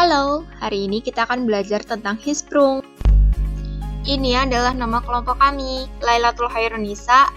Halo, hari ini kita akan belajar tentang Hisprung. Ini adalah nama kelompok kami, Lailatul Khairunisa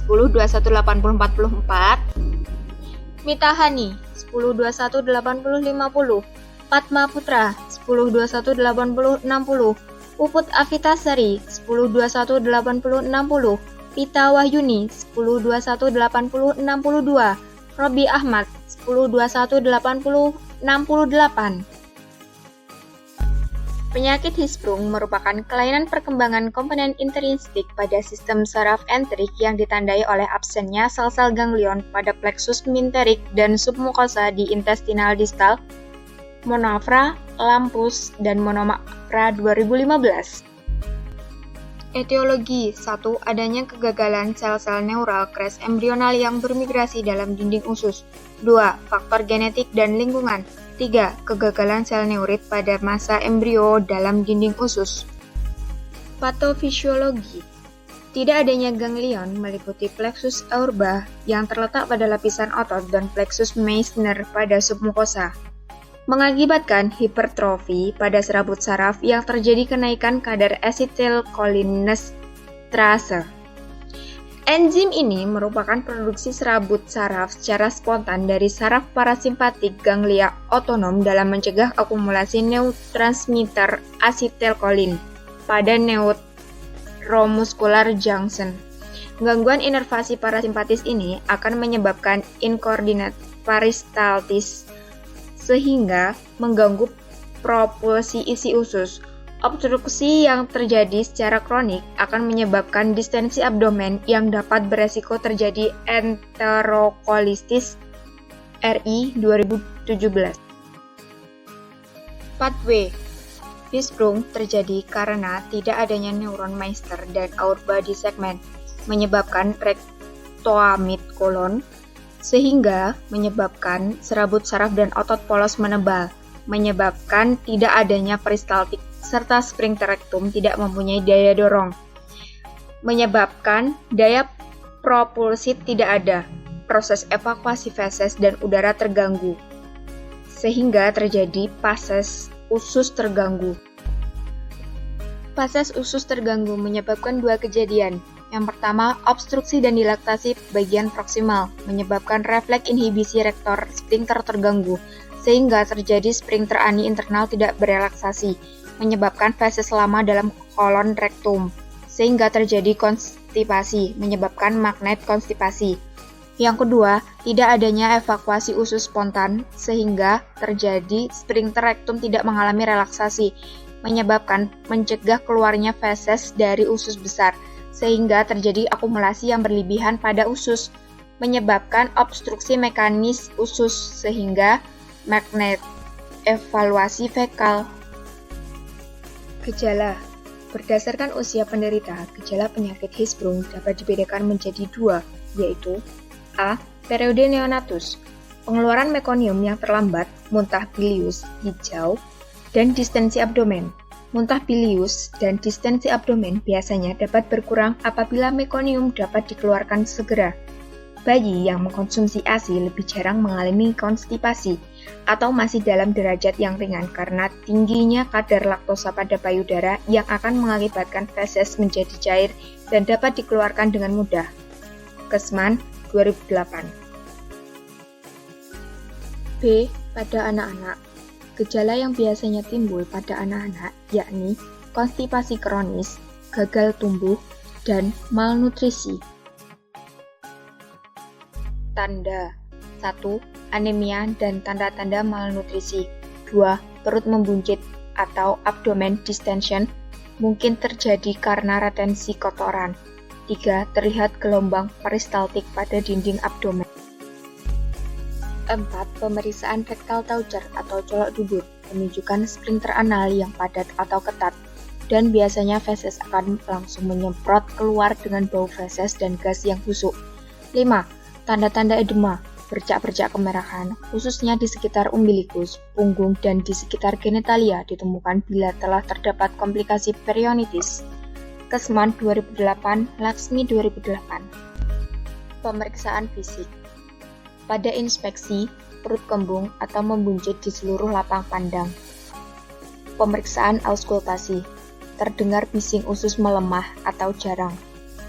10218044, Mitahani 10218050, Fatma Putra 10218060, Puput Afitasari 10218060, Pita Wahyuni 10218062, Robi Ahmad 10218068. Penyakit Hisprung merupakan kelainan perkembangan komponen intrinsik pada sistem saraf entrik yang ditandai oleh absennya sel-sel ganglion pada plexus minterik dan submukosa di intestinal distal, Monafra, Lampus, dan Monomacra 2015. Etiologi 1. Adanya kegagalan sel-sel neural kres embrional yang bermigrasi dalam dinding usus. 2. Faktor genetik dan lingkungan. 3. Kegagalan sel neurit pada masa embrio dalam dinding usus. Patofisiologi. Tidak adanya ganglion meliputi plexus aorba yang terletak pada lapisan otot dan plexus Meissner pada submukosa, mengakibatkan hipertrofi pada serabut saraf yang terjadi kenaikan kadar asetilcholinesterase. Enzim ini merupakan produksi serabut saraf secara spontan dari saraf parasimpatik ganglia otonom dalam mencegah akumulasi neurotransmitter asetilkolin pada neuromuscular junction. Gangguan inervasi parasimpatis ini akan menyebabkan incoordinate peristaltis sehingga mengganggu propulsi isi usus. Obstruksi yang terjadi secara kronik akan menyebabkan distensi abdomen yang dapat beresiko terjadi enterokolitis RI 2017. Pathway Hisprung terjadi karena tidak adanya neuron Meissner dan aorba di segmen, menyebabkan rektoamid kolon, sehingga menyebabkan serabut saraf dan otot polos menebal, menyebabkan tidak adanya peristaltik serta sphincter rektum tidak mempunyai daya dorong, menyebabkan daya propulsi tidak ada, proses evakuasi feses dan udara terganggu, sehingga terjadi pases usus terganggu. Pases usus terganggu menyebabkan dua kejadian. Yang pertama, obstruksi dan dilaktasi bagian proksimal, menyebabkan refleks inhibisi rektor sphincter terganggu, sehingga terjadi sphincter ani internal tidak berelaksasi, menyebabkan feses lama dalam kolon rektum, sehingga terjadi konstipasi, menyebabkan magnet konstipasi. Yang kedua, tidak adanya evakuasi usus spontan, sehingga terjadi sphincter rektum tidak mengalami relaksasi, menyebabkan mencegah keluarnya feses dari usus besar, sehingga terjadi akumulasi yang berlebihan pada usus, menyebabkan obstruksi mekanis usus, sehingga magnet evaluasi fekal. Gejala. Berdasarkan usia penderita, gejala penyakit Hisprung dapat dibedakan menjadi dua, yaitu A. Periode neonatus, pengeluaran mekonium yang terlambat, muntah bilius, hijau, dan distensi abdomen. Muntah bilius dan distensi abdomen biasanya dapat berkurang apabila mekonium dapat dikeluarkan segera. Bayi yang mengkonsumsi ASI lebih jarang mengalami konstipasi atau masih dalam derajat yang ringan karena tingginya kadar laktosa pada payudara yang akan mengakibatkan feses menjadi cair dan dapat dikeluarkan dengan mudah. Kesman 2008. B. Pada anak-anak. Gejala yang biasanya timbul pada anak-anak yakni konstipasi kronis, gagal tumbuh, dan malnutrisi. Tanda 1. Anemia dan tanda-tanda malnutrisi. 2. Perut membuncit atau abdomen distension mungkin terjadi karena retensi kotoran. 3. Terlihat gelombang peristaltik pada dinding abdomen. 4. Pemeriksaan rektal toucher atau colok dubur menunjukkan sphincter anal yang padat atau ketat, dan biasanya feses akan langsung menyemprot keluar dengan bau feses dan gas yang busuk. 5. Tanda-tanda edema, bercak-bercak kemerahan, khususnya di sekitar umbilikus, punggung, dan di sekitar genitalia ditemukan bila telah terdapat komplikasi perionitis. Kesman 2008, Laksmi 2008. Pemeriksaan fisik. Pada inspeksi, perut kembung atau membuncit di seluruh lapang pandang, Pemeriksaan auskultasi. Terdengar bising usus melemah atau jarang.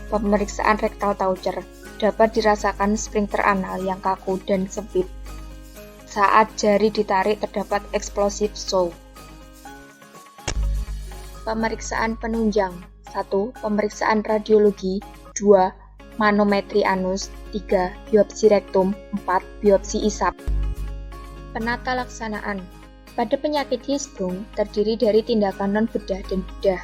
Pemeriksaan rektal Toucher. Dapat dirasakan sphincter anal yang kaku dan sempit. Saat jari ditarik terdapat explosive show. Pemeriksaan penunjang. 1. Pemeriksaan radiologi. 2. Manometri anus. 3. Biopsi rektum. 4. Biopsi isap. Penata laksanaan. Pada penyakit Hirschsprung terdiri dari tindakan non-bedah dan bedah.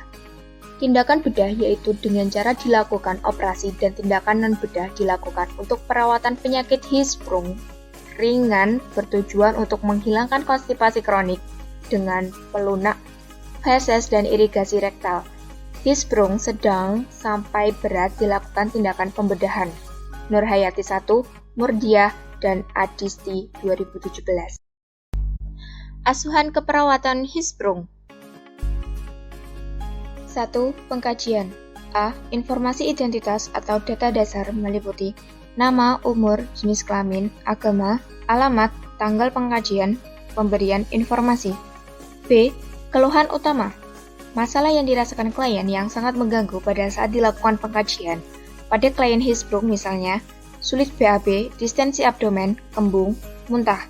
Tindakan bedah yaitu dengan cara dilakukan operasi dan tindakan non-bedah dilakukan untuk perawatan penyakit Hirschsprung ringan bertujuan untuk menghilangkan konstipasi kronik dengan pelunak, feses, dan irigasi rektal. Hirschsprung sedang sampai berat dilakukan tindakan pembedahan. Nurhayati 1, Murdiah, dan Adisti 2017. Asuhan keperawatan Hirschsprung. 1. Pengkajian. A. Informasi identitas atau data dasar meliputi nama, umur, jenis kelamin, agama, alamat, tanggal pengkajian, pemberian informasi. B. Keluhan utama. Masalah yang dirasakan klien yang sangat mengganggu pada saat dilakukan pengkajian. Pada klien Hirschsprung misalnya, sulit BAB, distensi abdomen, kembung, muntah.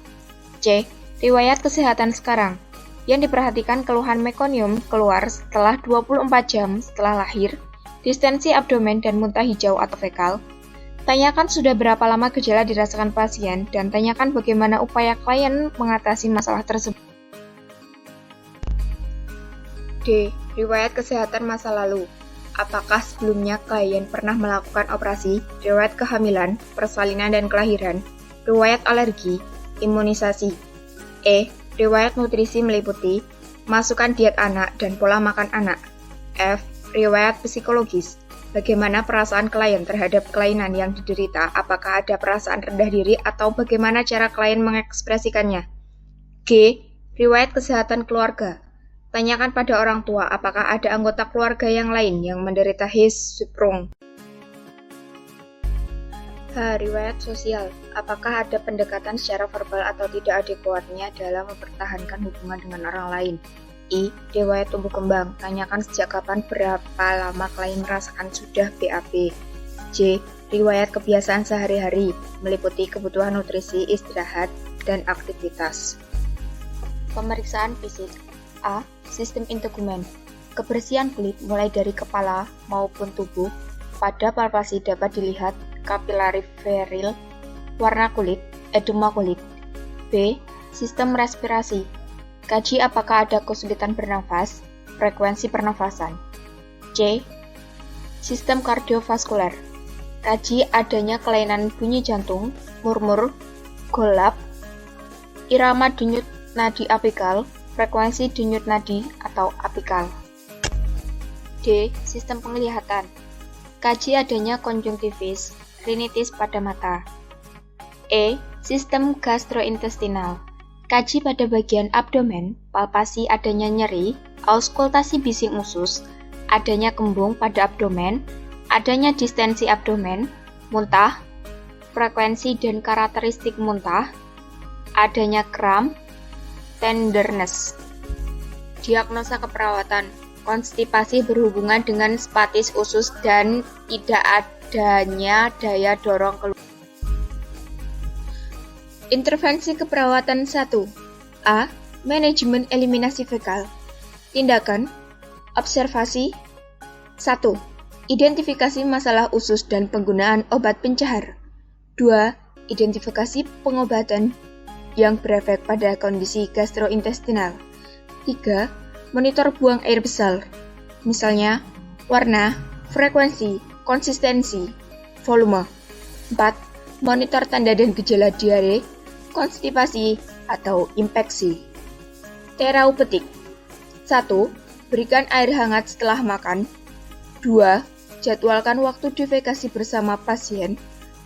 C. Riwayat kesehatan sekarang. Yang diperhatikan keluhan mekonium keluar setelah 24 jam setelah lahir, distensi abdomen dan muntah hijau atau fekal. Tanyakan sudah berapa lama gejala dirasakan pasien dan tanyakan bagaimana upaya klien mengatasi masalah tersebut. D. Riwayat kesehatan masa lalu. Apakah sebelumnya klien pernah melakukan operasi, riwayat kehamilan, persalinan dan kelahiran, riwayat alergi, imunisasi. E. Riwayat nutrisi meliputi masukan diet anak dan pola makan anak. F. Riwayat psikologis. Bagaimana perasaan klien terhadap kelainan yang diderita? Apakah ada perasaan rendah diri atau bagaimana cara klien mengekspresikannya? G. Riwayat kesehatan keluarga. Tanyakan pada orang tua apakah ada anggota keluarga yang lain yang menderita Hirschsprung. H. Riwayat sosial. Apakah ada pendekatan secara verbal atau tidak adekuatnya dalam mempertahankan hubungan dengan orang lain? I. Riwayat tumbuh kembang. Tanyakan sejak kapan berapa lama klien merasakan sudah BAB. J. Riwayat kebiasaan sehari-hari, meliputi kebutuhan nutrisi, istirahat, dan aktivitas. Pemeriksaan fisik. A. Sistem integumen. Kebersihan kulit mulai dari kepala maupun tubuh. Pada palpasi dapat dilihat kapilari viril, warna kulit, edema kulit. B. Sistem respirasi. Kaji apakah ada kesulitan bernafas, frekuensi pernafasan. C. Sistem kardiovaskular. Kaji adanya kelainan bunyi jantung, murmur, golap, irama denyut nadi apikal, frekuensi denyut nadi atau apikal. D. Sistem penglihatan. Kaji adanya konjungtivis, rinitis pada mata. E. Sistem gastrointestinal. Kaji pada bagian abdomen, palpasi adanya nyeri, auskultasi bising usus, adanya kembung pada abdomen, adanya distensi abdomen, muntah, frekuensi dan karakteristik muntah, adanya kram, tenderness. Diagnosa keperawatan. Konstipasi berhubungan dengan spatis usus dan tidak adanya daya dorong keluar. Intervensi keperawatan 1. A. Manajemen eliminasi fekal. Tindakan. Observasi. 1. Identifikasi masalah usus dan penggunaan obat pencahar. 2. Identifikasi pengobatan yang berefek pada kondisi gastrointestinal. 3. Monitor buang air besar, misalnya warna, frekuensi, konsistensi, volume. 4. Monitor tanda dan gejala diare, konstipasi, atau infeksi. Terapeutik. 1. Berikan air hangat setelah makan. 2. Jadwalkan waktu defekasi bersama pasien.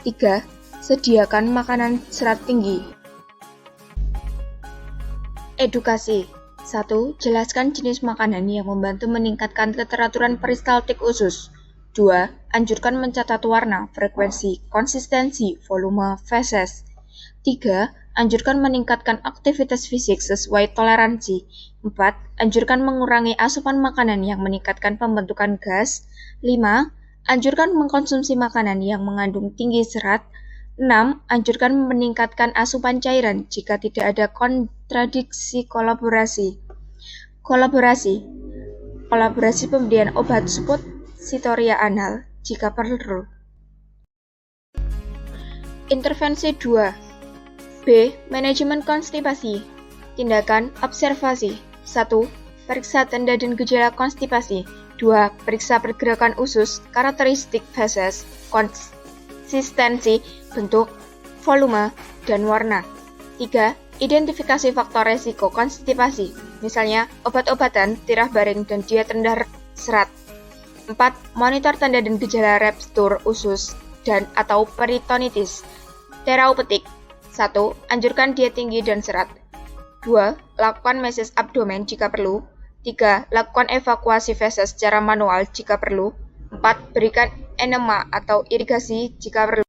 3. Sediakan makanan serat tinggi. Edukasi. 1. Jelaskan jenis makanan yang membantu meningkatkan keteraturan peristaltik usus. 2. Anjurkan mencatat warna, frekuensi, konsistensi, volume, feses. 3. Anjurkan meningkatkan aktivitas fisik sesuai toleransi. 4. Anjurkan mengurangi asupan makanan yang meningkatkan pembentukan gas. 5. Anjurkan mengkonsumsi makanan yang mengandung tinggi serat. 6. Anjurkan meningkatkan asupan cairan jika tidak ada kontradiksi kolaborasi. Kolaborasi pemberian obat suppositoria anal jika perlu. Intervensi 2. B. Manajemen konstipasi. Tindakan observasi. 1. Periksa tanda dan gejala konstipasi. 2. Periksa pergerakan usus, karakteristik feses, konsistensi, bentuk, volume, dan warna. 3. Identifikasi faktor resiko konstipasi, misalnya obat-obatan, tirah baring, dan diet rendah serat. 4. Monitor tanda dan gejala ruptur usus dan atau peritonitis. Terapeutik. 1. Anjurkan diet tinggi dan serat. 2. Lakukan massage abdomen jika perlu. 3. Lakukan evakuasi feses secara manual jika perlu. 4. Berikan enema atau irigasi jika perlu.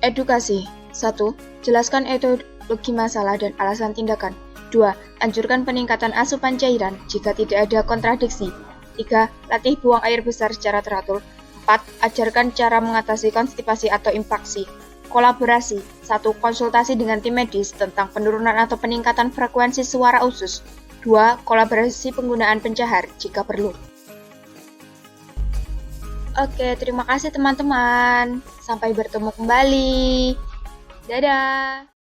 Edukasi. 1. Jelaskan etiologi masalah dan alasan tindakan. 2. Anjurkan peningkatan asupan cairan jika tidak ada kontradiksi. 3. Latih buang air besar secara teratur. 4. Ajarkan cara mengatasi konstipasi atau impaksi. Kolaborasi. 1. Konsultasi dengan tim medis tentang penurunan atau peningkatan frekuensi suara usus. 2. Kolaborasi penggunaan pencahar jika perlu. Oke, terima kasih teman-teman. Sampai bertemu kembali. Dadah.